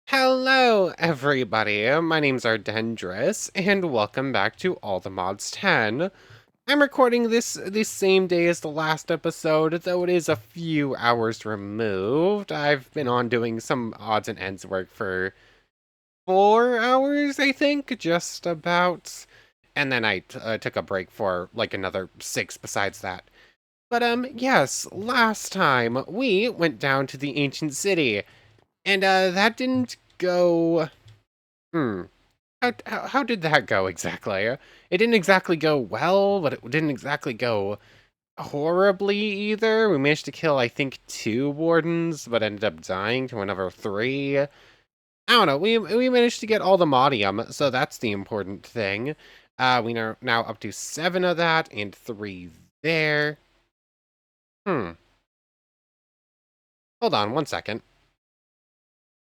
Hello, everybody. My name's Ardendris, and welcome back to All the Mods 10. I'm recording this the same day as the last episode, though it is a few hours removed. I've been on doing some odds and ends work for 4 hours, I think, just about. And then I took a break for like another 6 besides that. But yes, last time we went down to the ancient city, and that didn't go. Hmm. How did that go exactly? It didn't exactly go well, but it didn't exactly go horribly either. We managed to kill, I think, 2 wardens, but ended up dying to another 3. I don't know. We managed to get all the modium, so that's the important thing. We are now up to 7 of that and 3 there. Hmm. Hold on 1 second.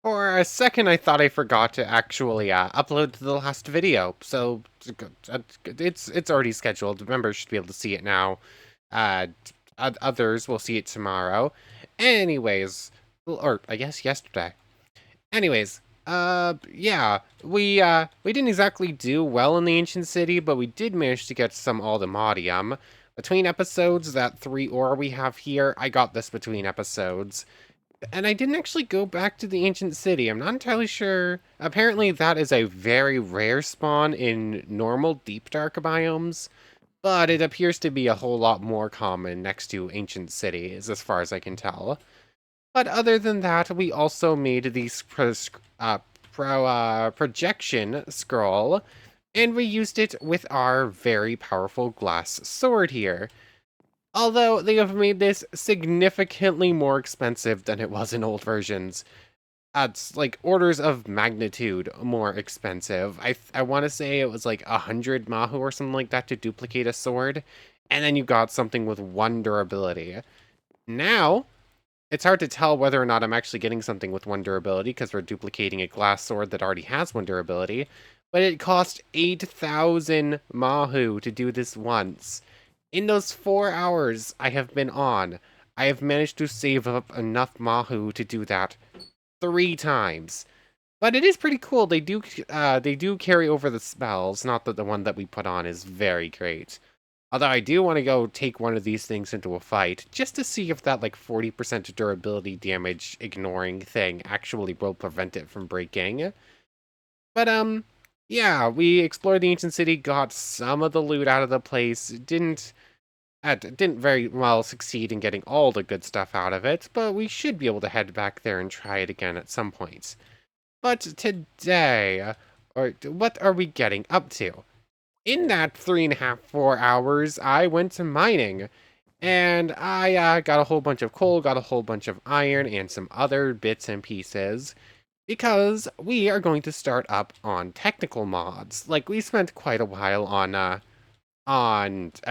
For a second, I thought I forgot to actually upload the last video, so it's already scheduled. Members should be able to see it now. Uh, Others will see it tomorrow. Anyways, or I guess yesterday. Anyways, yeah, we didn't exactly do well in the ancient city, but we did manage to get some Aldemodium. Between episodes, that 3 ore we have here, I got this between episodes. And I didn't actually go back to the ancient city. I'm not entirely sure. Apparently, that is a very rare spawn in normal deep dark biomes, but it appears to be a whole lot more common next to ancient cities, as far as I can tell. But other than that, we also made these projection scroll, and we used it with our very powerful glass sword here. Although they have made this significantly more expensive than it was in old versions. It's like orders of magnitude more expensive. I want to say it was like 100 Mahu or something like that to duplicate a sword, and then you got something with 1 durability. Now, it's hard to tell whether or not I'm actually getting something with 1 durability because we're duplicating a glass sword that already has 1 durability, but it cost 8,000 Mahu to do this once. In those 4 hours I have been on, I have managed to save up enough Mahu to do that 3 times. But it is pretty cool. They do carry over the spells. Not that the one that we put on is very great. Although I do want to go take one of these things into a fight, just to see if that like 40% durability damage ignoring thing actually will prevent it from breaking. But yeah, we explored the ancient city, got some of the loot out of the place, didn't very well succeed in getting all the good stuff out of it, but we should be able to head back there and try it again at some point. But today, or what are we getting up to? In that 3.5, 4 hours, I went to mining, and I got a whole bunch of coal, got a whole bunch of iron, and some other bits and pieces, because we are going to start up on technical mods. Like, we spent quite a while on a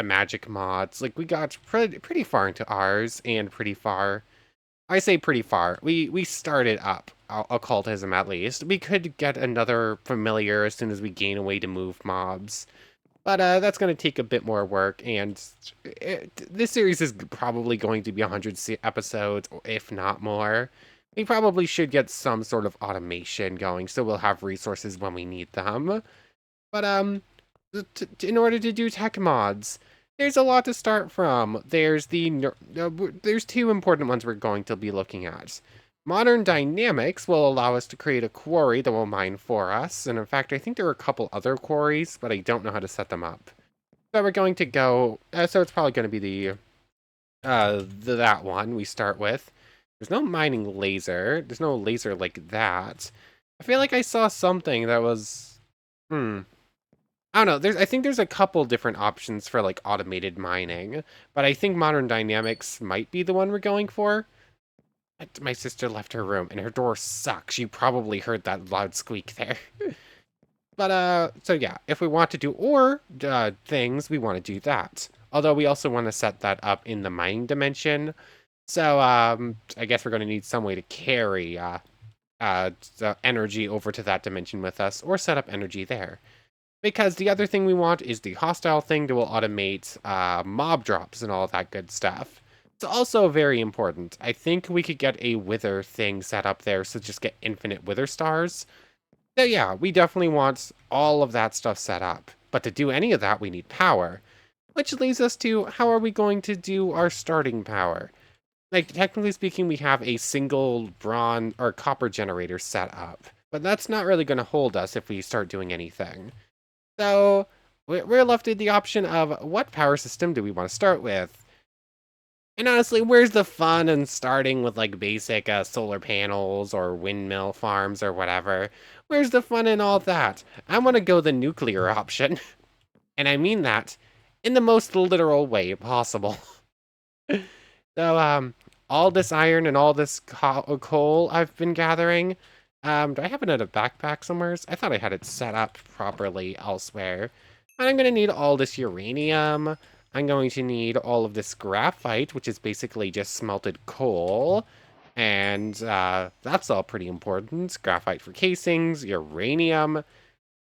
magic mods. Like, we got pretty far into ours, and pretty far. I say pretty far. We started up occultism at least. We could get another familiar as soon as we gain a way to move mobs. But that's going to take a bit more work, and this series is probably going to be 100 episodes, if not more. We probably should get some sort of automation going, so we'll have resources when we need them. But in order to do tech mods, there's a lot to start from. There's 2 important ones we're going to be looking at. Modern dynamics will allow us to create a quarry that will mine for us, and in fact, I think there are a couple other quarries, but I don't know how to set them up. So we're going to go. So it's probably going to be that one we start with. There's no mining laser. There's no laser like that. I feel like I saw something that was. I don't know. I think there's a couple different options for like automated mining, but I think modern dynamics might be the one we're going for. My sister left her room and her door sucks. You probably heard that loud squeak there. But so yeah, if we want to do ore things, we want to do that. Although we also want to set that up in the mining dimension. So I guess we're going to need some way to carry the energy over to that dimension with us, or set up energy there. Because the other thing we want is the hostile thing that will automate mob drops and all that good stuff. It's also very important. I think we could get a wither thing set up there, so just get infinite wither stars. So yeah, we definitely want all of that stuff set up. But to do any of that, we need power. Which leads us to, how are we going to do our starting power? Like, technically speaking, we have a single bronze or copper generator set up. But that's not really going to hold us if we start doing anything. So, we're left with the option of, what power system do we want to start with? And honestly, where's the fun in starting with like basic solar panels or windmill farms or whatever? Where's the fun in all that? I want to go the nuclear option. And I mean that in the most literal way possible. So, all this iron and all this coal I've been gathering, do I have it in a backpack somewhere? I thought I had it set up properly elsewhere. And I'm going to need all this uranium. I'm going to need all of this graphite, which is basically just smelted coal. And that's all pretty important. Graphite for casings, uranium.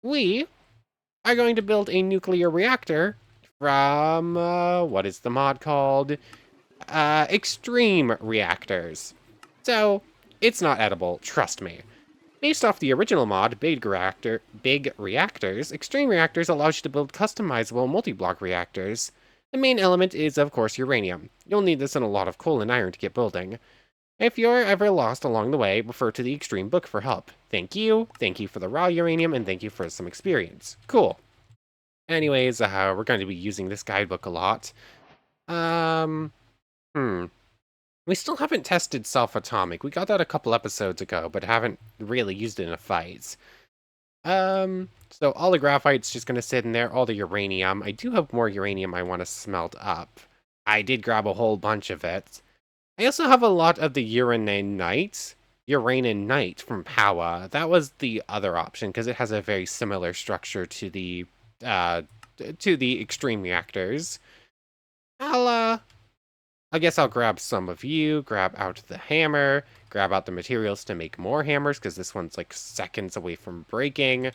We are going to build a nuclear reactor from, what is the mod called? Extreme reactors. So, it's not edible, trust me. Based off the original mod, Big Reactors, Extreme Reactors allows you to build customizable multi-block reactors. The main element is, of course, uranium. You'll need this and a lot of coal and iron to get building. If you're ever lost along the way, refer to the Extreme book for help. Thank you for the raw uranium, and thank you for some experience. Cool. Anyways, we're going to be using this guidebook a lot. We still haven't tested self-atomic. We got that a couple episodes ago, but haven't really used it in a fight. So all the graphite's just gonna sit in there, all the uranium. I do have more uranium I want to smelt up. I did grab a whole bunch of it. I also have a lot of the uraninite from Powa. That was the other option, because it has a very similar structure to the extreme reactors. I guess I'll grab some of you, grab out the hammer, grab out the materials to make more hammers, because this one's like seconds away from breaking.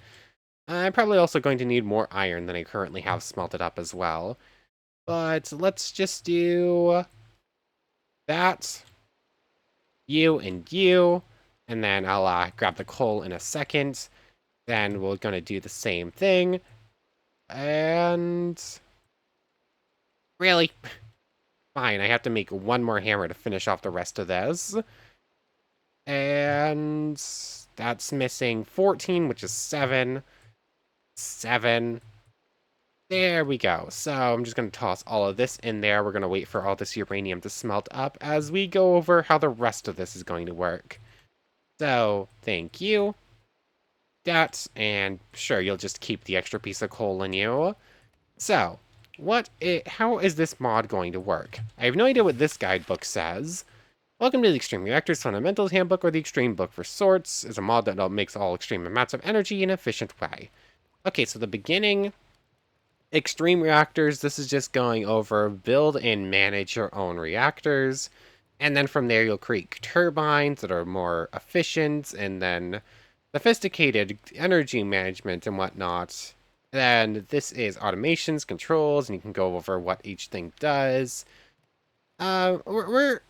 I'm probably also going to need more iron than I currently have smelted up as well. But let's just do that, you, and then I'll grab the coal in a second. Then we're going to do the same thing. And really, fine, I have to make one more hammer to finish off the rest of this. And that's missing 14, which is 7. 7. There we go. So I'm just going to toss all of this in there. We're going to wait for all this uranium to smelt up as we go over how the rest of this is going to work. So, thank you. That, and sure, you'll just keep the extra piece of coal in you. So, how is this mod going to work? I have no idea what this guidebook says. Welcome to the Extreme Reactors Fundamentals Handbook, or the Extreme Book for Sorts. It's a mod that makes all extreme amounts of energy in an efficient way. Okay, so the beginning, Extreme Reactors, this is just going over build and manage your own reactors. And then from there, you'll create turbines that are more efficient, and then sophisticated energy management and whatnot. Then this is automations, controls, and you can go over what each thing does. We're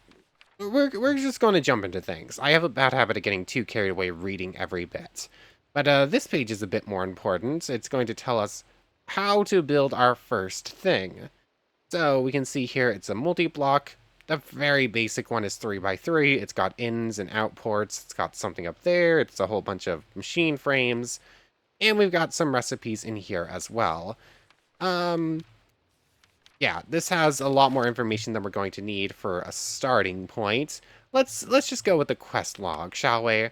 just going to jump into things. I have a bad habit of getting too carried away reading every bit. But this page is a bit more important. It's going to tell us how to build our first thing. So we can see here it's a multi-block. The very basic one is 3x3. It's got ins and out ports. It's got something up there. It's a whole bunch of machine frames. And we've got some recipes in here as well. Yeah, this has a lot more information than we're going to need for a starting point. Let's just go with the quest log, shall we?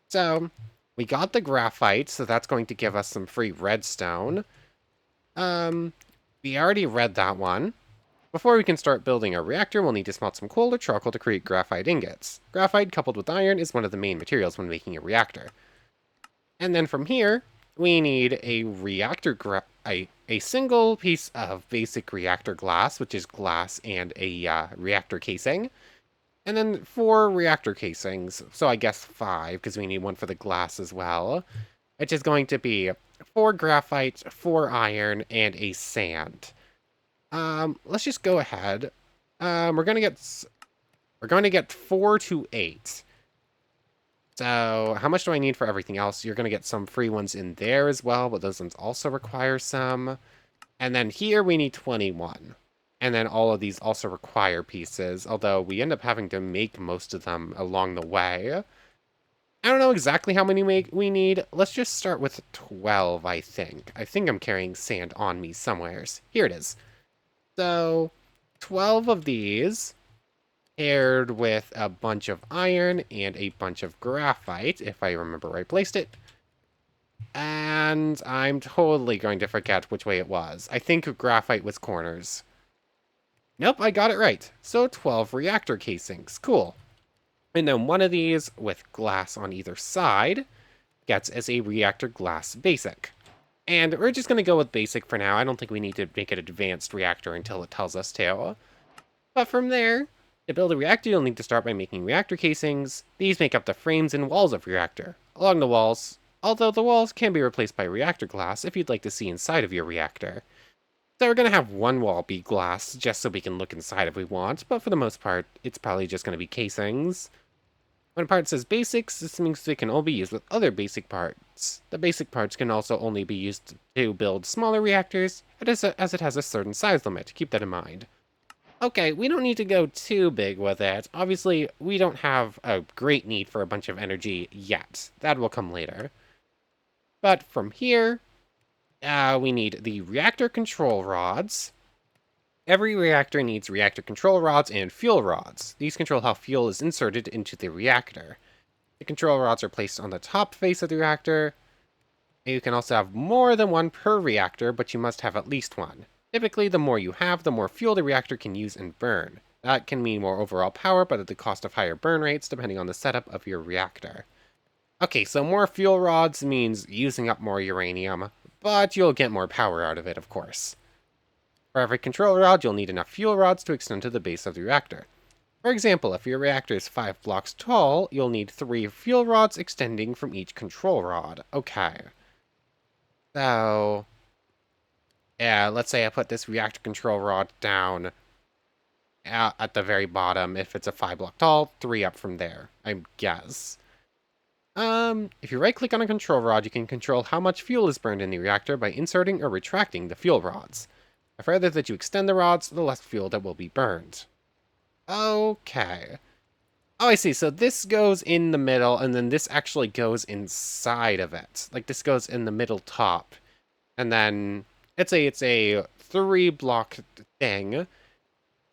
So, we got the graphite, so that's going to give us some free redstone. We already read that one. Before we can start building a reactor, we'll need to smelt some coal or charcoal to create graphite ingots. Graphite coupled with iron is one of the main materials when making a reactor. And then from here, we need a a single piece of basic reactor glass, which is glass and a reactor casing. And then 4 reactor casings, so I guess 5, because we need one for the glass as well. Which is going to be 4 graphite, 4 iron, and a sand. Let's just go ahead. We're going to get 4 to 8. So how much do I need for everything else? You're going to get some free ones in there as well, but those ones also require some. And then here we need 21. And then all of these also require pieces, although we end up having to make most of them along the way. I don't know exactly how many we need. Let's just start with 12, I think. I think I'm carrying sand on me somewheres. Here it is. So 12 of these paired with a bunch of iron and a bunch of graphite, if I remember where I placed it. And I'm totally going to forget which way it was. I think graphite was corners. Nope, I got it right. So 12 reactor casings. Cool. And then one of these with glass on either side gets as a reactor glass basic. And we're just going to go with basic for now. I don't think we need to make an advanced reactor until it tells us to. But from there, to build a reactor, you'll need to start by making reactor casings. These make up the frames and walls of reactor. Along the walls, although the walls can be replaced by reactor glass if you'd like to see inside of your reactor. So we're going to have one wall be glass, just so we can look inside if we want, but for the most part, it's probably just going to be casings. When a part says basics, this means they can all be used with other basic parts. The basic parts can also only be used to build smaller reactors, as it has a certain size limit. Keep that in mind. Okay, we don't need to go too big with it. Obviously, we don't have a great need for a bunch of energy yet. That will come later. But from here, we need the reactor control rods. Every reactor needs reactor control rods and fuel rods. These control how fuel is inserted into the reactor. The control rods are placed on the top face of the reactor. You can also have more than one per reactor, but you must have at least one. Typically, the more you have, the more fuel the reactor can use and burn. That can mean more overall power, but at the cost of higher burn rates, depending on the setup of your reactor. Okay, so more fuel rods means using up more uranium, but you'll get more power out of it, of course. For every control rod, you'll need enough fuel rods to extend to the base of the reactor. For example, if your reactor is 5 blocks tall, you'll need 3 fuel rods extending from each control rod. Okay. So, yeah, let's say I put this reactor control rod down at the very bottom. If it's a 5 block tall, 3 up from there, I guess. If you right-click on a control rod, you can control how much fuel is burned in the reactor by inserting or retracting the fuel rods. The further that you extend the rods, the less fuel that will be burned. Okay. Oh, I see. So this goes in the middle, and then this actually goes inside of it. Like, this goes in the middle top. And then it's a 3-block thing.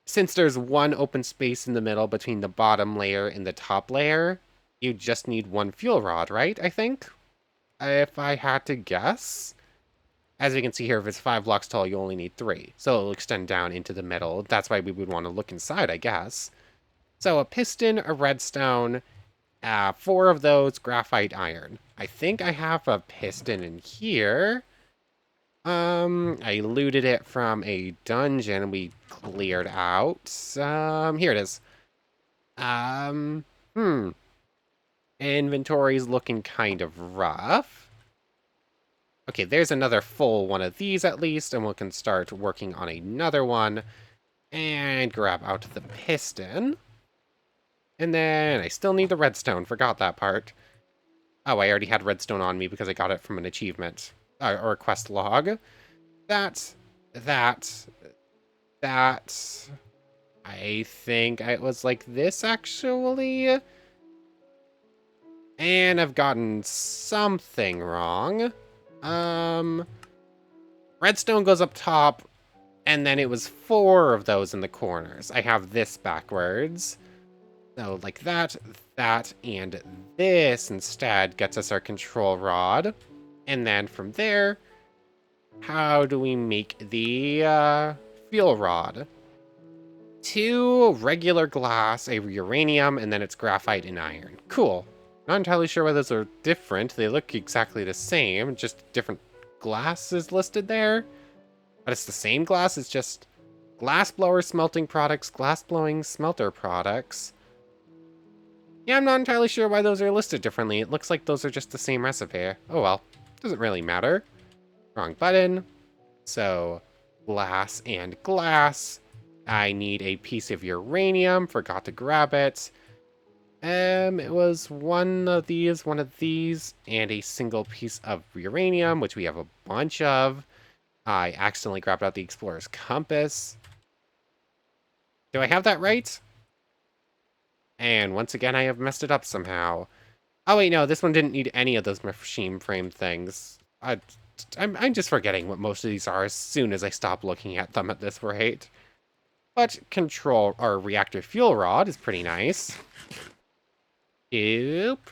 Since there's one open space in the middle between the bottom layer and the top layer, you just need 1 fuel rod, right? I think? If I had to guess. As we can see here, if it's 5 blocks tall, you only need 3. So it'll extend down into the middle. That's why we would want to look inside, I guess. So a piston, a redstone, 4 of those, graphite iron. I think I have a piston in here. I looted it from a dungeon we cleared out. Here it is. Inventory's looking kind of rough. Okay, there's another full one of these at least, and we can start working on another one. And grab out the piston. And then I still need the redstone, forgot that part. Oh, I already had redstone on me because I got it from an achievement. Or a quest log. That. I think it was like this, actually. And I've gotten something wrong. Redstone goes up top, and then it was 4 of those in the corners. I have this backwards. So like that, and this instead gets us our control rod. And then from there, how do we make the fuel rod? 2 regular glass, a uranium, and then it's graphite and iron. Cool. Not entirely sure why those are different. They look exactly the same, just different glasses listed there. But it's the same glass, it's just glass blower smelting products, glass blowing smelter products. Yeah, I'm not entirely sure why those are listed differently. It looks like those are just the same recipe. Oh well, doesn't really matter. Wrong button. So, glass and glass. I need a piece of uranium, forgot to grab it. It was one of these, and a single piece of uranium, which we have a bunch of. I accidentally grabbed out the explorer's compass. Do I have that right? And once again, I have messed it up somehow. Oh wait, no, this one didn't need any of those machine frame things. I'm just forgetting what most of these are as soon as I stop looking at them at this rate. But control our reactor fuel rod is pretty nice. Oop.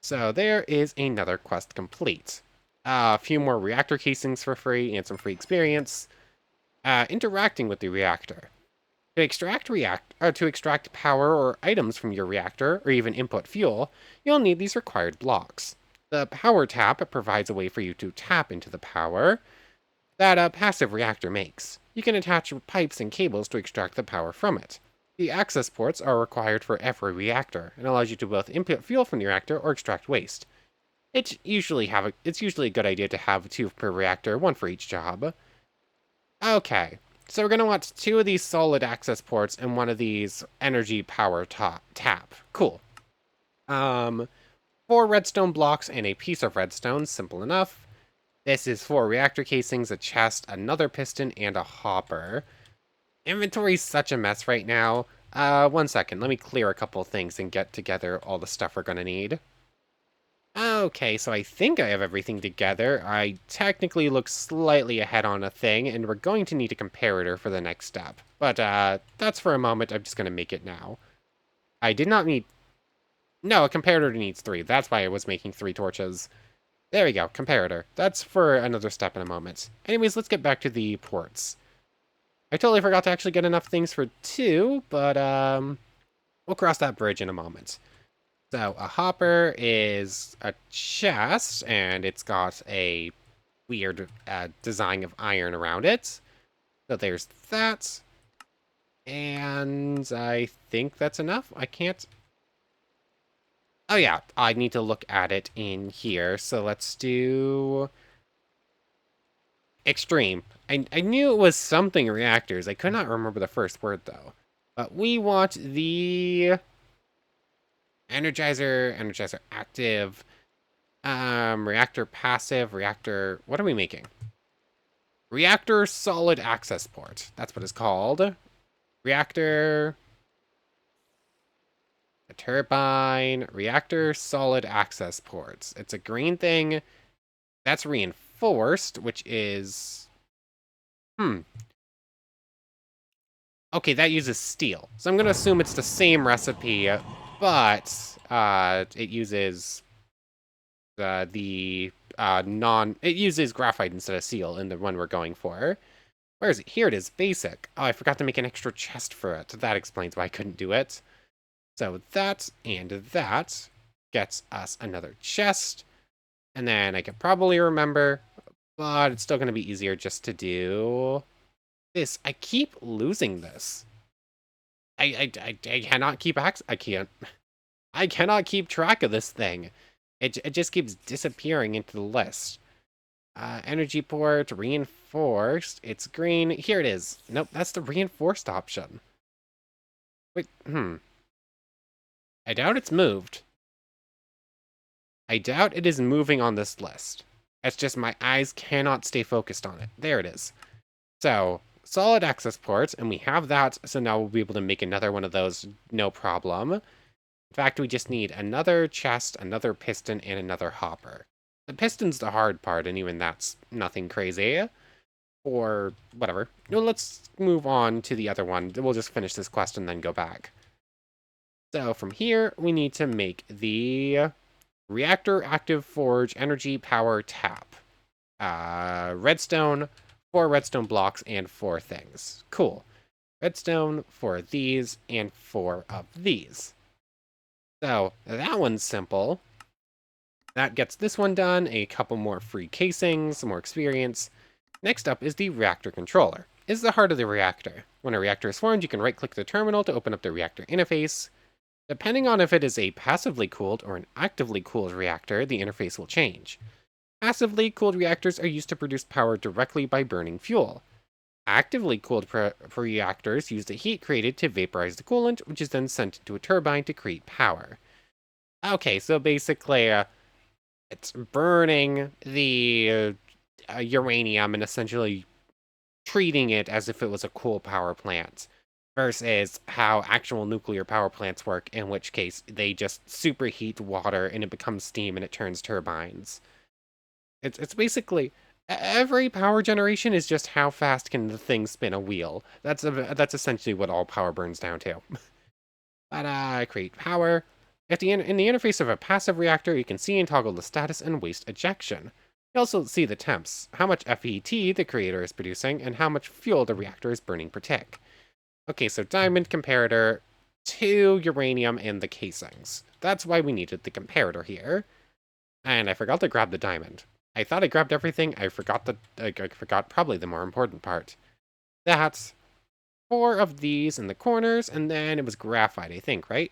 So there is another quest complete. A few more reactor casings for free and some free experience. Interacting with the reactor. To extract power or items from your reactor, or even input fuel, you'll need these required blocks. The power tap provides a way for you to tap into the power that a passive reactor makes. You can attach pipes and cables to extract the power from it. The access ports are required for every reactor and allows you to both input fuel from the reactor or extract waste. It's usually a good idea to have two per reactor, one for each job. Okay, so we're going to want two of these solid access ports and one of these energy power tap. Cool. 4 redstone blocks and a piece of redstone, simple enough. This is 4 reactor casings, a chest, another piston, and a hopper. Inventory's such a mess right now. 1 second, let me clear a couple things and get together all the stuff we're gonna need. Okay, so I think I have everything together. I technically look slightly ahead on a thing, and we're going to need a comparator for the next step. But, that's for a moment, I'm just gonna make it now. I did not need... No, a comparator needs 3, that's why I was making 3 torches. There we go, comparator. That's for another step in a moment. Anyways, let's get back to the ports. I totally forgot to actually get enough things for 2, but, we'll cross that bridge in a moment. So a hopper is a chest, and it's got a weird design of iron around it. So there's that. And I think that's enough. I can't... Oh yeah, I need to look at it in here. So let's do... Extreme. I knew it was something reactors. I could not remember the first word, though. But we want the... Energizer active, reactor passive, reactor... What are we making? Reactor solid access port. That's what it's called. Reactor... A turbine. Reactor solid access ports. It's a green thing. That's reinforced, which is... Okay, that uses steel. So I'm going to assume it's the same recipe, but it uses it uses graphite instead of steel in the one we're going for. Where is it? Here it is, basic. Oh, I forgot to make an extra chest for it. That explains why I couldn't do it. So that and that gets us another chest. And then I can probably remember, but it's still going to be easier just to do this. I keep losing this. I cannot keep I cannot keep track of this thing. It just keeps disappearing into the list. Energy port, reinforced. It's green. Here it is. Nope, that's the reinforced option. Wait, I doubt it's moved. I doubt it is moving on this list. It's just my eyes cannot stay focused on it. There it is. So, solid access ports, and we have that, so now we'll be able to make another one of those, no problem. In fact, we just need another chest, another piston, and another hopper. The piston's the hard part, and even that's nothing crazy. Or whatever. Well, let's move on to the other one. We'll just finish this quest and then go back. So from here, we need to make the reactor active forge energy power tap. Redstone, 4 redstone blocks, and 4 things. Cool. Redstone, 4 of these, and 4 of these. So, that one's simple. That gets this one done, a couple more free casings, some more experience. Next up is the reactor controller. It's the heart of the reactor. When a reactor is formed, you can right-click the terminal to open up the reactor interface. Depending on if it is a passively cooled or an actively cooled reactor, the interface will change. Passively cooled reactors are used to produce power directly by burning fuel. Actively cooled reactors use the heat created to vaporize the coolant, which is then sent into a turbine to create power. Okay, so basically, it's burning the uranium and essentially treating it as if it was a cool power plant versus how actual nuclear power plants work, in which case they just superheat water and it becomes steam and it turns turbines. It's basically every power generation is just how fast can the thing spin a wheel. That's essentially what all power burns down to. But create power. In the interface of a passive reactor, you can see and toggle the status and waste ejection. You also see the temps, how much FET the creator is producing, and how much fuel the reactor is burning per tick. Okay, so diamond comparator to uranium and the casings. That's why we needed the comparator here. And I forgot to grab the diamond. I thought I grabbed everything. I forgot probably the more important part. That's 4 of these in the corners, and then it was graphite, I think, right?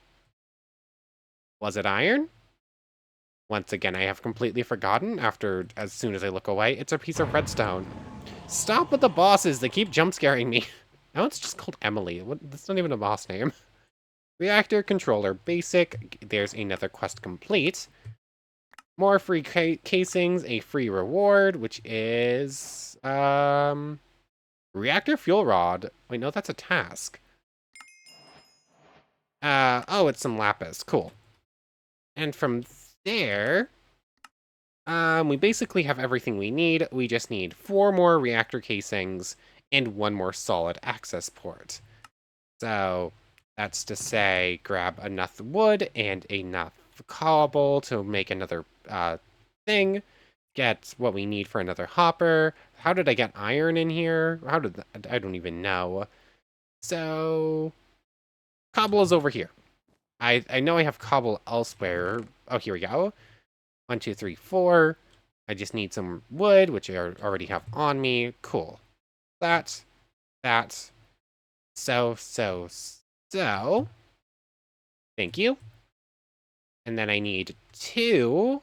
Was it iron? Once again, I have completely forgotten as soon as I look away. It's a piece of redstone. Stop with the bosses. They keep jump scaring me. Now it's just called Emily. That's not even a boss name. Reactor controller basic. There's another quest complete. More free casings, a free reward, which is reactor fuel rod. Wait, no, that's a task. Oh, it's some lapis. Cool. And from there, we basically have everything we need. We just need 4 more reactor casings and 1 more solid access port. So that's to say, grab enough wood and enough cobble to make another thing. Get what we need for another hopper. How did I get iron in here? I don't even know. So cobble is over here. I know I have cobble elsewhere. Oh, here we go. 1, 2, 3, 4. I just need some wood, which I already have on me. Cool. That. So. Thank you. And then I need 2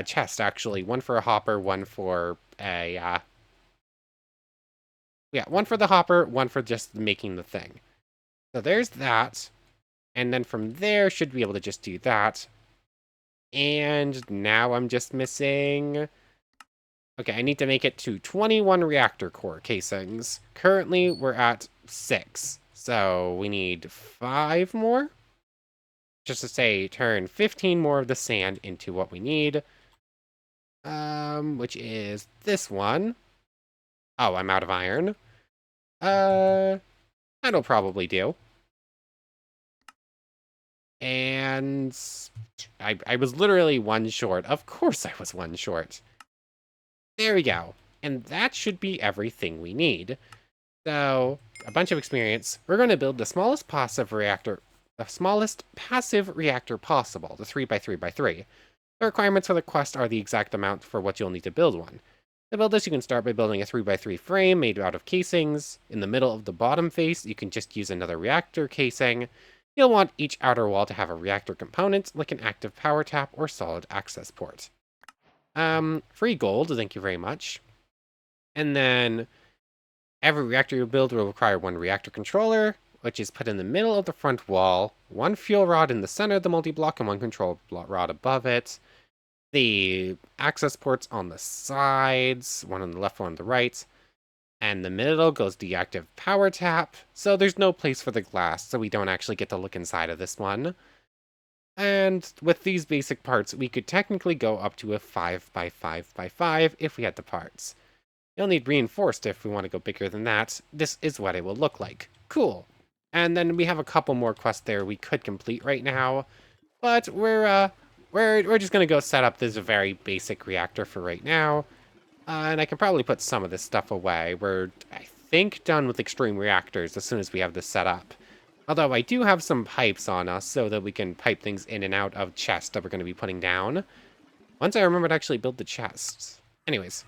chests, actually. 1 for a hopper, 1 for a... yeah, 1 for the hopper, 1 for just making the thing. So there's that. And then from there, should be able to just do that. And now I'm just missing... Okay, I need to make it to 21 reactor core casings. Currently, we're at 6. So we need 5 more. Just to say, turn 15 more of the sand into what we need. Which is this one. Oh, I'm out of iron. That'll probably do. And I was literally 1 short. Of course I was 1 short. There we go. And that should be everything we need. So, a bunch of experience. We're going to build the smallest passive reactor possible, the 3x3x3. The requirements for the quest are the exact amount for what you'll need to build one. To build this, you can start by building a 3x3 frame made out of casings. In the middle of the bottom face, you can just use another reactor casing. You'll want each outer wall to have a reactor component, like an active power tap or solid access port. Free gold, thank you very much. And then every reactor you build will require 1 reactor controller, which is put in the middle of the front wall, 1 fuel rod in the center of the multi-block, and 1 control rod above it. The access ports on the sides, 1 on the left, 1 on the right. And the middle goes the active power tap, so there's no place for the glass, so we don't actually get to look inside of this one. And with these basic parts, we could technically go up to a 5x5x5 if we had the parts. You'll need reinforced if we want to go bigger than that. This is what it will look like. Cool. And then we have a couple more quests there we could complete right now, but we're just gonna go set up this very basic reactor for right now. And I can probably put some of this stuff away. We're, I think, done with extreme reactors as soon as we have this set up. Although I do have some pipes on us so that we can pipe things in and out of chests that we're going to be putting down. Once I remember to actually build the chests. Anyways,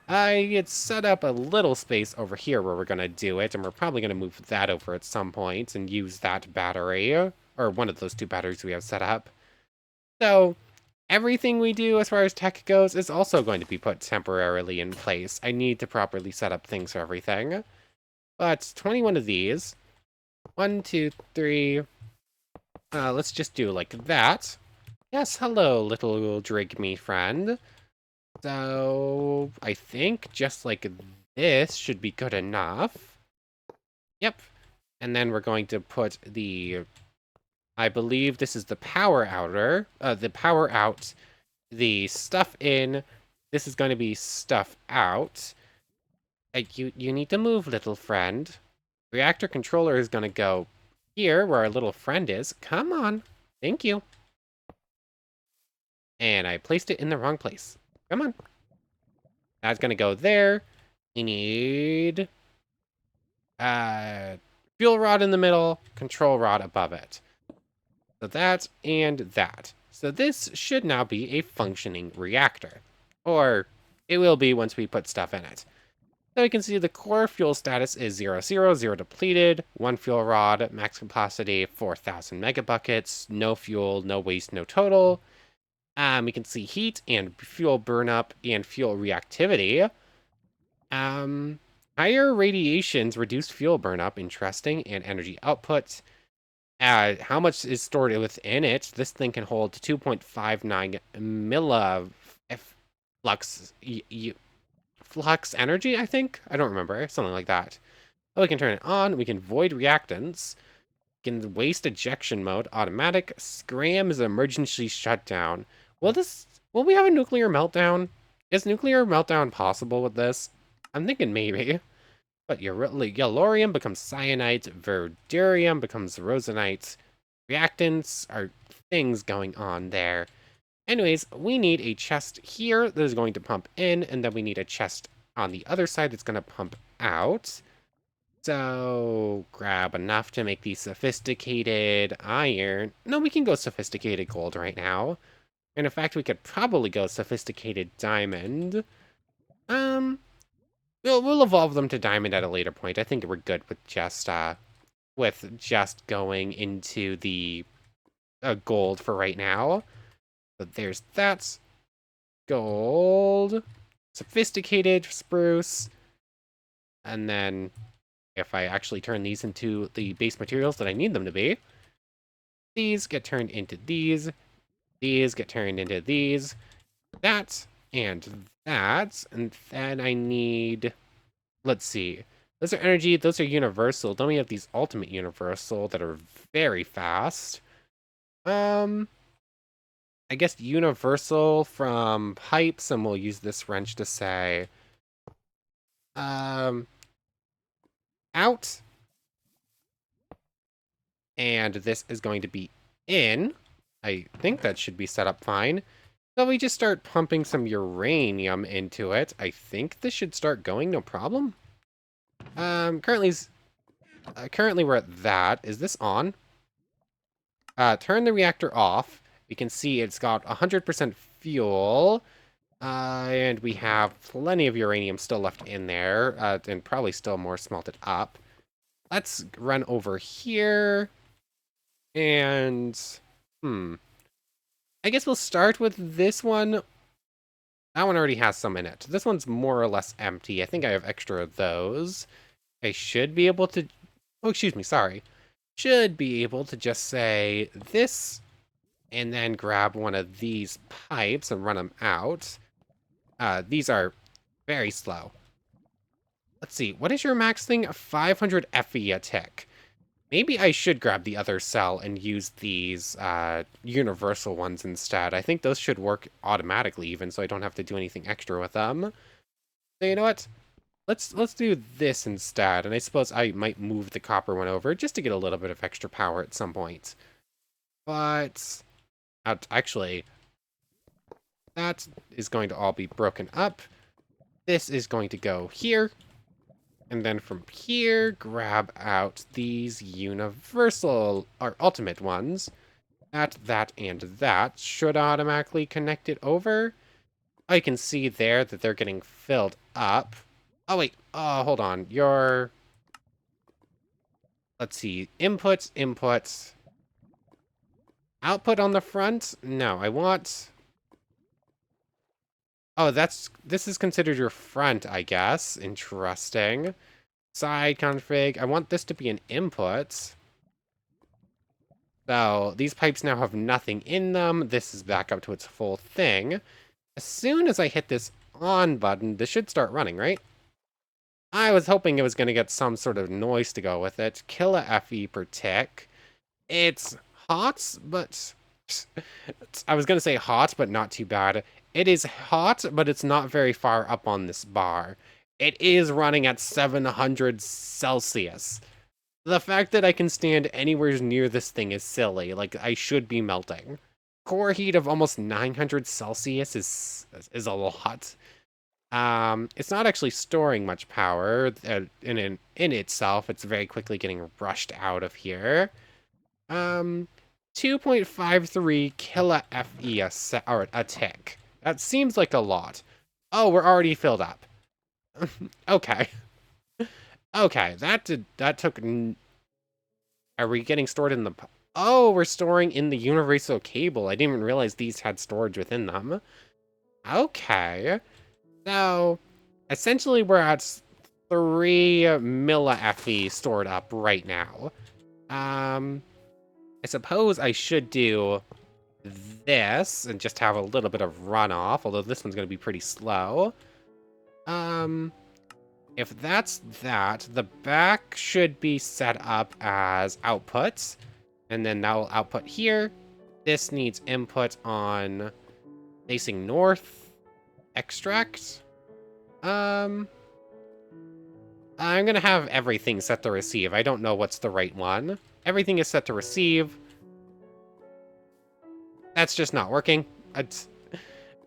I had set up a little space over here where we're going to do it, and we're probably going to move that over at some point and use that battery, or one of those 2 batteries we have set up. So, everything we do as far as tech goes is also going to be put temporarily in place. I need to properly set up things for everything. But 21 of these. 1, 2, 3. Let's just do like that. Yes, hello, little drink me friend. So, I think just like this should be good enough. Yep. And then we're going to put the, I believe this is the power outer, the power out, the stuff in. This is going to be stuff out. You need to move, little friend. Reactor controller is going to go here where our little friend is. Come on. Thank you. And I placed it in the wrong place. Come on. That's going to go there. We need fuel rod in the middle, control rod above it. So that and that. So this should now be a functioning reactor. Or it will be once we put stuff in it. So we can see the core fuel status is 0, 0, 0 depleted, 1 fuel rod, max capacity 4,000 megabuckets, no fuel, no waste, no total. We can see heat and fuel burnup and fuel reactivity. Higher radiations reduce fuel burnup, interesting, and energy output. How much is stored within it? This thing can hold 2.59 flux flux energy, I think? I don't remember. Something like that. Oh, we can turn it on. We can void reactants. We can waste ejection mode. Automatic. Scram is emergency shutdown. Will we have a nuclear meltdown? Is nuclear meltdown possible with this? I'm thinking maybe. But yellorium becomes cyanite. Verdurium becomes rosenite. Reactants are things going on there. Anyways, we need a chest here that is going to pump in, and then we need a chest on the other side that's going to pump out. So, grab enough to make the sophisticated iron. No, we can go sophisticated gold right now. And in fact, we could probably go sophisticated diamond. We'll evolve them to diamond at a later point. I think we're good with just going into the gold for right now. But there's that. Gold. Sophisticated spruce. And then if I actually turn these into the base materials that I need them to be, these get turned into these. These get turned into these. That and that. And then I need, let's see. Those are energy. Those are universal. Then we have these ultimate universal that are very fast. I guess universal from pipes, and we'll use this wrench to say, out. And this is going to be in. I think that should be set up fine. So we just start pumping some uranium into it. I think this should start going, no problem. Currently we're at that. Is this on? Turn the reactor off. We can see it's got 100% fuel. And we have plenty of uranium still left in there. And probably still more smelted up. Let's run over here. And, I guess we'll start with this one. That one already has some in it. This one's more or less empty. I think I have extra of those. I should be able to... Oh, excuse me, sorry. Should be able to just say this, and then grab one of these pipes and run them out. These are very slow. Let's see, what is your max thing? 500 FE a tick. Maybe I should grab the other cell and use these universal ones instead. I think those should work automatically even, so I don't have to do anything extra with them. So you know what? Let's do this instead, and I suppose I might move the copper one over just to get a little bit of extra power at some point. But actually, that is going to all be broken up. This is going to go here. And then from here, grab out these universal, or ultimate ones. That, and that should automatically connect it over. I can see there that they're getting filled up. Oh, wait. Oh, hold on. Let's see. Inputs. Output on the front? No, I want... Oh, this is considered your front, I guess. Interesting. Side config. I want this to be an input. So these pipes now have nothing in them. This is back up to its full thing. As soon as I hit this on button, this should start running, right? I was hoping it was going to get some sort of noise to go with it. Killa FE per tick. It's hot, but... I was going to say hot, but not too bad. It is hot, but it's not very far up on this bar. It is running at 700 Celsius. The fact that I can stand anywhere near this thing is silly. Like, I should be melting. Core heat of almost 900 Celsius is a lot. It's not actually storing much power in itself. It's very quickly getting rushed out of here. 2.53 kilo FE a tick. That seems like a lot. Oh, we're already filled up. Okay. Okay, that took... Are we getting stored in the... Oh, we're storing in the universal cable. I didn't even realize these had storage within them. Okay. So, essentially we're at 3 milli-FE stored up right now. I suppose I should do this and just have a little bit of runoff, although this one's going to be pretty slow. If that's that, the back should be set up as outputs, and then that will output here. This needs input on facing north, extract. I'm gonna have everything set to receive. I don't know what's the right one. Everything is set to receive. That's just not working.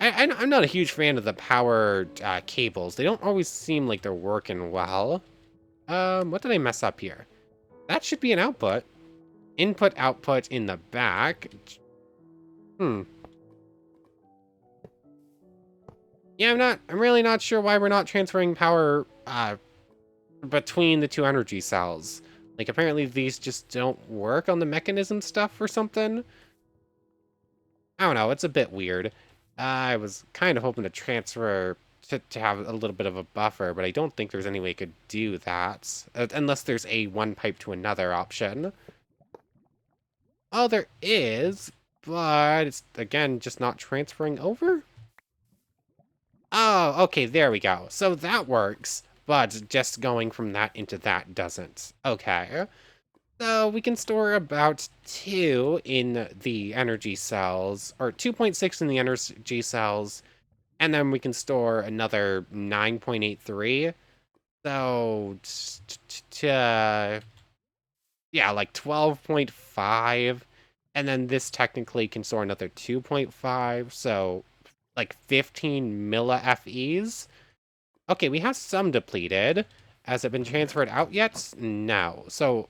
I'm not a huge fan of the power cables. They don't always seem like they're working well. What did I mess up here? That should be an output. Input, output in the back. Yeah, I'm really not sure why we're not transferring power between the two energy cells. Like, apparently these just don't work on the mechanism stuff or something. I don't know, it's a bit weird. I was kind of hoping to transfer to have a little bit of a buffer, but I don't think there's any way I could do that. Unless there's a one pipe to another option. Oh, there is, but it's, again, just not transferring over? Oh, okay, there we go. So that works, but just going from that into that doesn't. Okay. So we can store about 2 in the energy cells, or 2.6 in the energy cells, and then we can store another 9.83. So, yeah, like 12.5. And then this technically can store another 2.5, so like 15 milli-FEs. Okay, we have some depleted. Has it been transferred out yet? No. So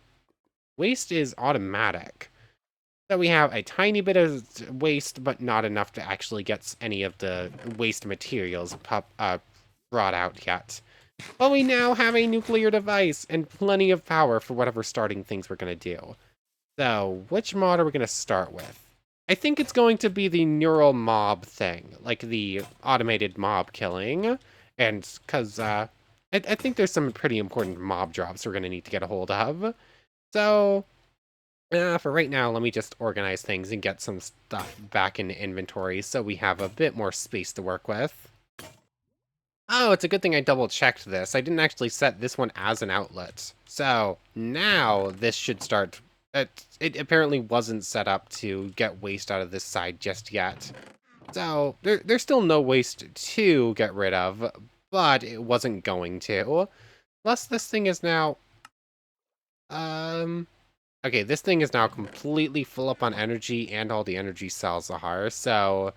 waste is automatic. So we have a tiny bit of waste, but not enough to actually get any of the waste materials brought out yet. But we now have a nuclear device and plenty of power for whatever starting things we're going to do. So, which mod are we going to start with? I think it's going to be the neural mob thing, like the automated mob killing. And because I think there's some pretty important mob drops we're going to need to get a hold of. So, for right now, let me just organize things and get some stuff back into inventory so we have a bit more space to work with. Oh, it's a good thing I double-checked this. I didn't actually set this one as an outlet. So, now this should start... It apparently wasn't set up to get waste out of this side just yet. So, there's still no waste to get rid of, but it wasn't going to. Plus, this thing is now... Okay, this thing is now completely full up on energy, and all the energy cells are, so...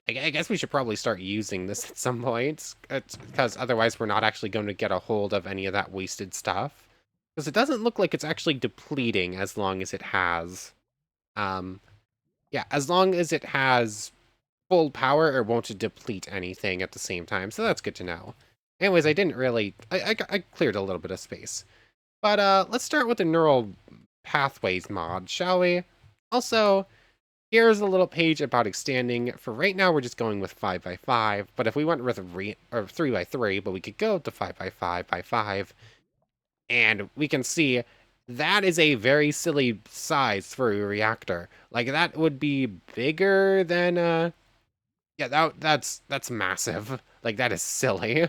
I guess we should probably start using this at some point, because otherwise we're not actually going to get a hold of any of that wasted stuff. Because it doesn't look like it's actually depleting as long as it has... yeah, as long as it has full power, it won't deplete anything at the same time, so that's good to know. Anyways, I didn't really... I cleared a little bit of space. But let's start with the neural pathways mod, shall we? Also... Here's a little page about extending. For right now, we're just going with 5 by 5, but if we went with 3 by 3, but we could go to 5 by 5 by 5, and we can see that is a very silly size for a reactor. Like, that would be bigger than, yeah, that's massive. Like, that is silly.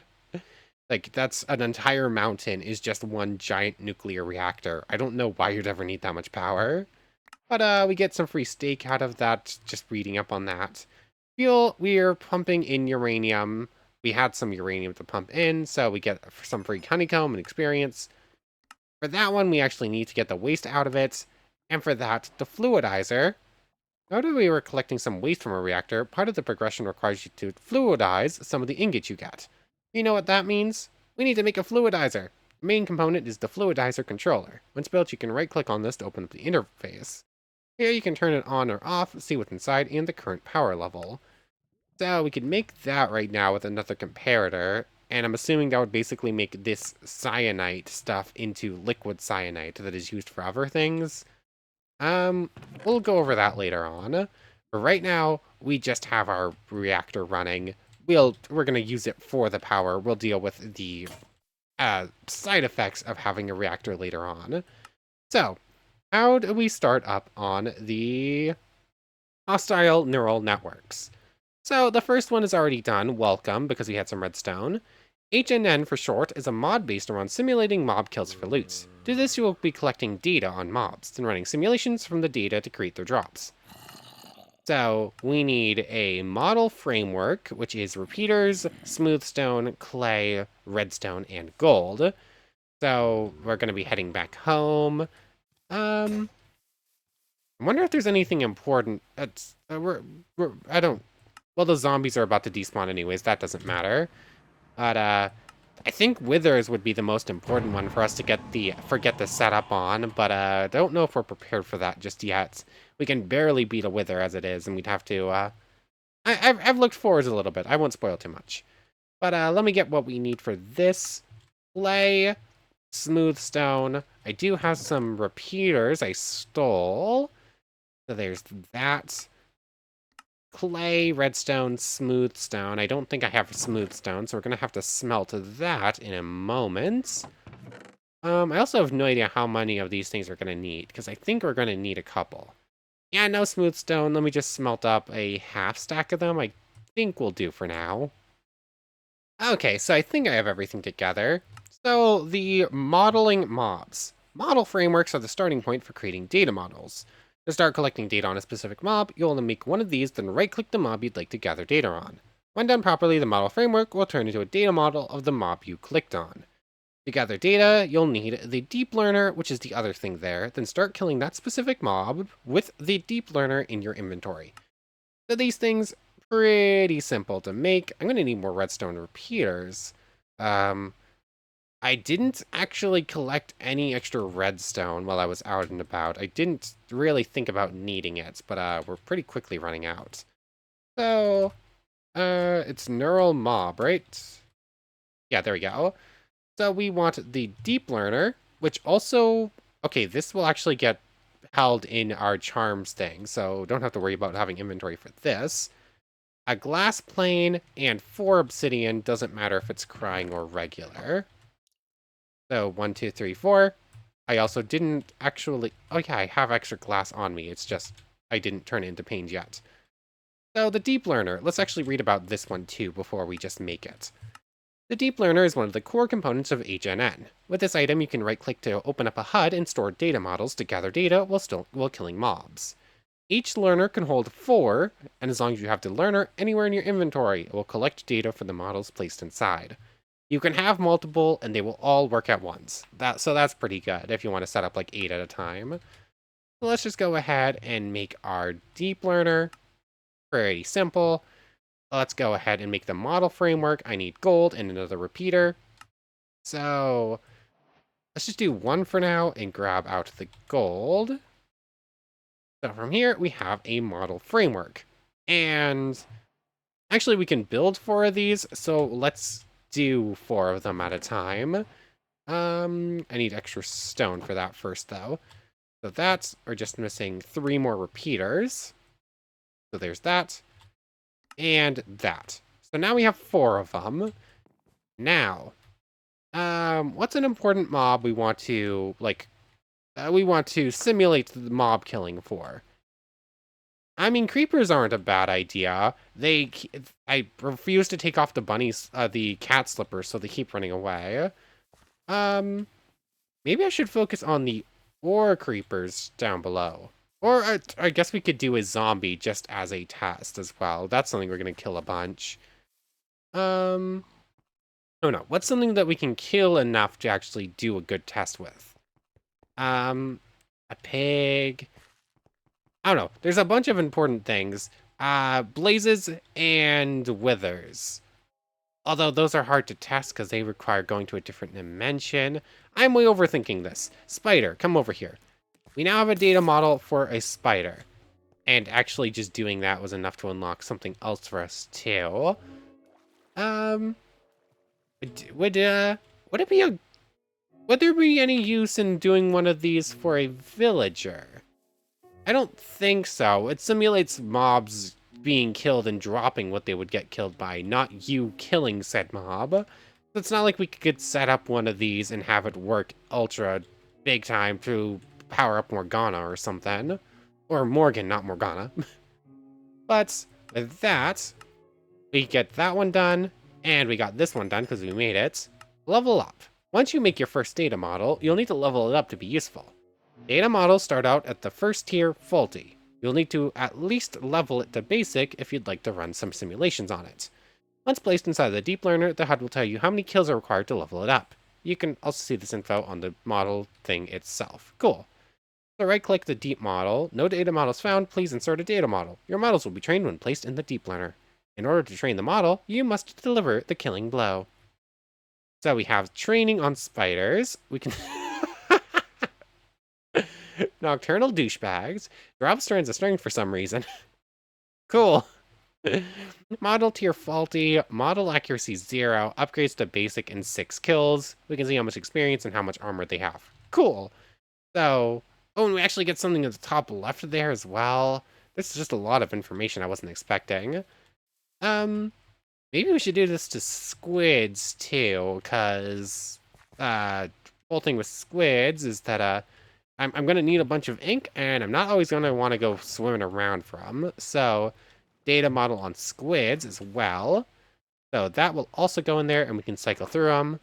Like, that's an entire mountain is just one giant nuclear reactor. I don't know why you'd ever need that much power. But we get some free steak out of that, just reading up on that. Fuel, we're pumping in uranium. We had some uranium to pump in, so we get some free honeycomb and experience. For that one, we actually need to get the waste out of it. And for that, the fluidizer. Now that we were collecting some waste from a reactor, part of the progression requires you to fluidize some of the ingots you get. You know what that means? We need to make a fluidizer. The main component is the fluidizer controller. Once built, you can right-click on this to open up the interface. Here you can turn it on or off, see what's inside, and the current power level. So we could make that right now with another comparator, and I'm assuming that would basically make this cyanite stuff into liquid cyanite that is used for other things. We'll go over that later on. But right now, we just have our reactor running. We're gonna use it for the power. We'll deal with the side effects of having a reactor later on. So, how do we start up on the hostile neural networks? So the first one is already done, welcome, because we had some redstone. HNN for short is a mod based around simulating mob kills for loot. To this you will be collecting data on mobs, and running simulations from the data to create their drops. So we need a model framework, which is repeaters, smoothstone, clay, redstone, and gold. So we're going to be heading back home. I wonder if there's anything important. I don't. Well, the zombies are about to despawn anyways. That doesn't matter. But I think withers would be the most important one for us to get the setup on. But I don't know if we're prepared for that just yet. We can barely beat a wither as it is, and we'd have to. I've looked forward a little bit. I won't spoil too much. But let me get what we need for this. Clay, smooth stone. I do have some repeaters I stole. So there's that. Clay, redstone, smooth stone. I don't think I have smooth stone, so we're going to have to smelt that in a moment. I also have no idea how many of these things we're going to need, because I think we're going to need a couple. Yeah, no smooth stone. Let me just smelt up a half stack of them. I think we'll do for now. Okay, so I think I have everything together. So, the modeling mobs. Model frameworks are the starting point for creating data models. To start collecting data on a specific mob, you'll want to make one of these, then right-click the mob you'd like to gather data on. When done properly, the model framework will turn into a data model of the mob you clicked on. To gather data, you'll need the deep learner, which is the other thing there, then start killing that specific mob with the deep learner in your inventory. So these things, pretty simple to make. I'm going to need more redstone repeaters. I didn't actually collect any extra redstone while I was out and about. I didn't really think about needing it, but we're pretty quickly running out. So, it's neural mob, right? Yeah, there we go. So we want the deep learner, which also, okay, this will actually get held in our charms thing, so don't have to worry about having inventory for this. A glass plane and 4 obsidian, doesn't matter if it's crying or regular. So 1, 2, 3, 4. I also didn't actually... Oh yeah, I have extra glass on me. It's just I didn't turn it into panes yet. So the deep learner. Let's actually read about this one too before we just make it. The deep learner is one of the core components of HNN. With this item, you can right-click to open up a HUD and store data models to gather data while killing mobs. Each learner can hold 4, and as long as you have the learner anywhere in your inventory, it will collect data for the models placed inside. You can have multiple, and they will all work at once. So that's pretty good if you want to set up like 8 at a time. So let's just go ahead and make our deep learner. Pretty simple. Let's go ahead and make the model framework. I need gold and another repeater. So let's just do 1 for now and grab out the gold. So from here, we have a model framework. And actually, we can build 4 of these. So let's do 4 of them at a time. I need extra stone for that first, though. So we're just missing 3 more repeaters. So there's that, and that. So now we have 4 of them. Now, what's an important mob we want to, we want to simulate the mob killing for? I mean, creepers aren't a bad idea. I refuse to take off the the cat slippers, so they keep running away. Um, Maybe I should focus on the ore creepers down below. Or I guess we could do a zombie just as a test as well. That's something we're gonna kill a bunch. Um, oh no, what's something that we can kill enough to actually do a good test with? A pig. I don't know. There's a bunch of important things. Blazes and withers. Although those are hard to test because they require going to a different dimension. I'm way overthinking this. Spider, come over here. We now have a data model for a spider. And actually just doing that was enough to unlock something else for us too. Um, would it be a, would there be any use in doing one of these for a villager? I don't think so. It simulates mobs being killed and dropping what they would get killed by, not you killing said mob. So it's not like we could set up one of these and have it work ultra big time to power up Morgana or something. Or Morgan, not Morgana. But with that, we get that one done, and we got this one done because we made it. Level up. Once you make your first data model, you'll need to level it up to be useful. Data models start out at the first tier, faulty. You'll need to at least level it to basic if you'd like to run some simulations on it. Once placed inside the deep learner, the HUD will tell you how many kills are required to level it up. You can also see this info on the model thing itself. Cool. So right-click the deep model. No data models found. Please insert a data model. Your models will be trained when placed in the deep learner. In order to train the model, you must deliver the killing blow. So we have training on spiders. We can... Nocturnal douchebags. Drop strands of strength for some reason. Cool. Model tier faulty. Model accuracy 0. Upgrades to basic and 6 kills. We can see how much experience and how much armor they have. Cool. So, oh, and we actually get something at the top left there as well. This is just a lot of information I wasn't expecting. Maybe we should do this to squids too, because whole thing with squids is that I'm gonna need a bunch of ink, and I'm not always gonna want to go swimming around from. So, data model on squids as well. So that will also go in there, and we can cycle through them.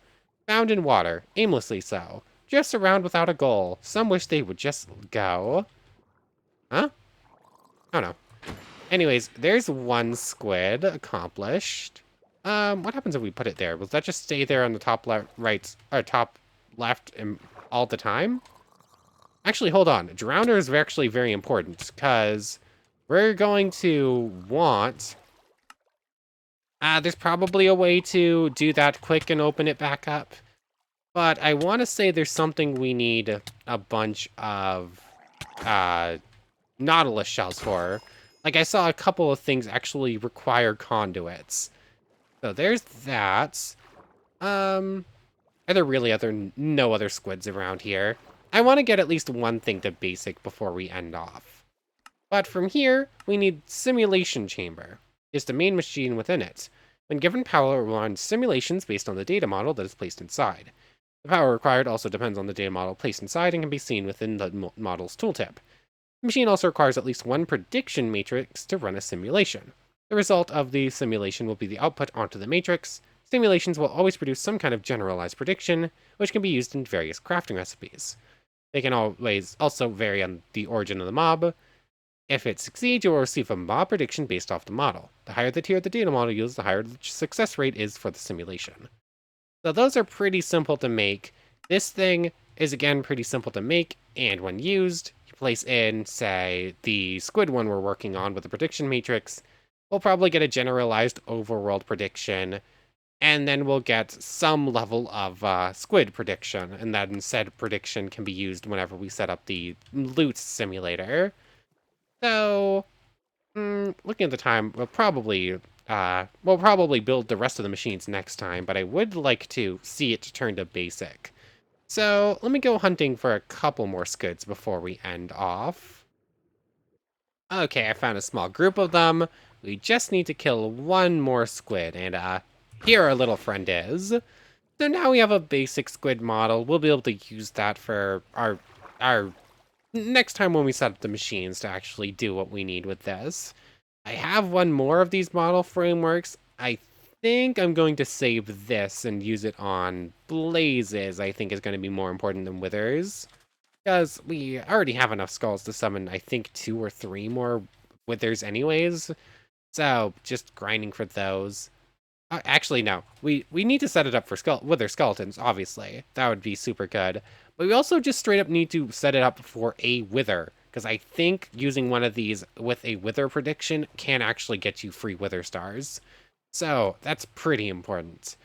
Found in water, aimlessly so. Drifts around without a goal. Some wish they would just go. Huh? I don't know. Anyways, there's one squid accomplished. What happens if we put it there? Will that just stay there on the top left, right, or top left all the time? Actually, hold on. Drowner is actually very important because we're going to want... there's probably a way to do that quick and open it back up. But I want to say there's something we need a bunch of Nautilus shells for. Like, I saw a couple of things actually require conduits. So there's that. Are there really no other squids around here? I want to get at least one thing to basic before we end off. But from here, we need simulation chamber. It's the main machine within it. When given power, it will run simulations based on the data model that is placed inside. The power required also depends on the data model placed inside and can be seen within the model's tooltip. The machine also requires at least one prediction matrix to run a simulation. The result of the simulation will be the output onto the matrix. Simulations will always produce some kind of generalized prediction, which can be used in various crafting recipes. They can always also vary on the origin of the mob. If it succeeds, you will receive a mob prediction based off the model. The higher the tier of the data model you use, the higher the success rate is for the simulation. So those are pretty simple to make. This thing is again pretty simple to make, and when used, you place in, say, the squid one we're working on with the prediction matrix, we'll probably get a generalized overworld prediction, and then we'll get some level of squid prediction, and that said prediction can be used whenever we set up the loot simulator. So, looking at the time, we'll probably build the rest of the machines next time, but I would like to see it turn to basic. So let me go hunting for a couple more squids before we end off. Okay, I found a small group of them. We just need to kill one more squid, and here our little friend is. So now we have a basic squid model. We'll be able to use that for our next time when we set up the machines to actually do what we need with this. I have one more of these model frameworks. I think I'm going to save this and use it on blazes. I think is going to be more important than withers. Because we already have enough skulls to summon, I think, 2 or 3 more withers anyways. So, just grinding for those. Actually, no. We need to set it up for wither skeletons, obviously. That would be super good. But we also just straight up need to set it up for a wither. Because I think using one of these with a wither prediction can actually get you free wither stars. So, that's pretty important.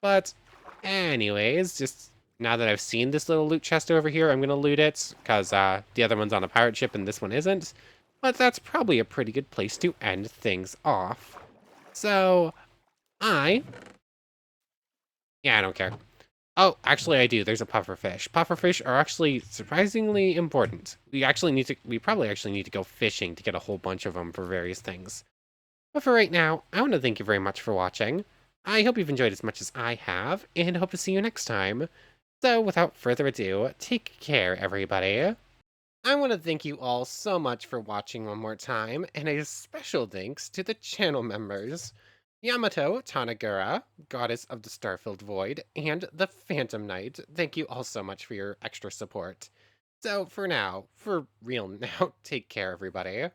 But anyways, just now that I've seen this little loot chest over here, I'm going to loot it because the other one's on a pirate ship and this one isn't. But that's probably a pretty good place to end things off. So I, yeah, I don't care. Oh, actually I do. There's a pufferfish. Pufferfish are actually surprisingly important. We probably actually need to go fishing to get a whole bunch of them for various things. But for right now, I want to thank you very much for watching. I hope you've enjoyed as much as I have, and hope to see you next time. So, without further ado, take care, everybody. I want to thank you all so much for watching one more time, and a special thanks to the channel members. Yamato Tanagura, Goddess of the Starfilled Void, and the Phantom Knight. Thank you all so much for your extra support. So, for now, for real now, take care, everybody.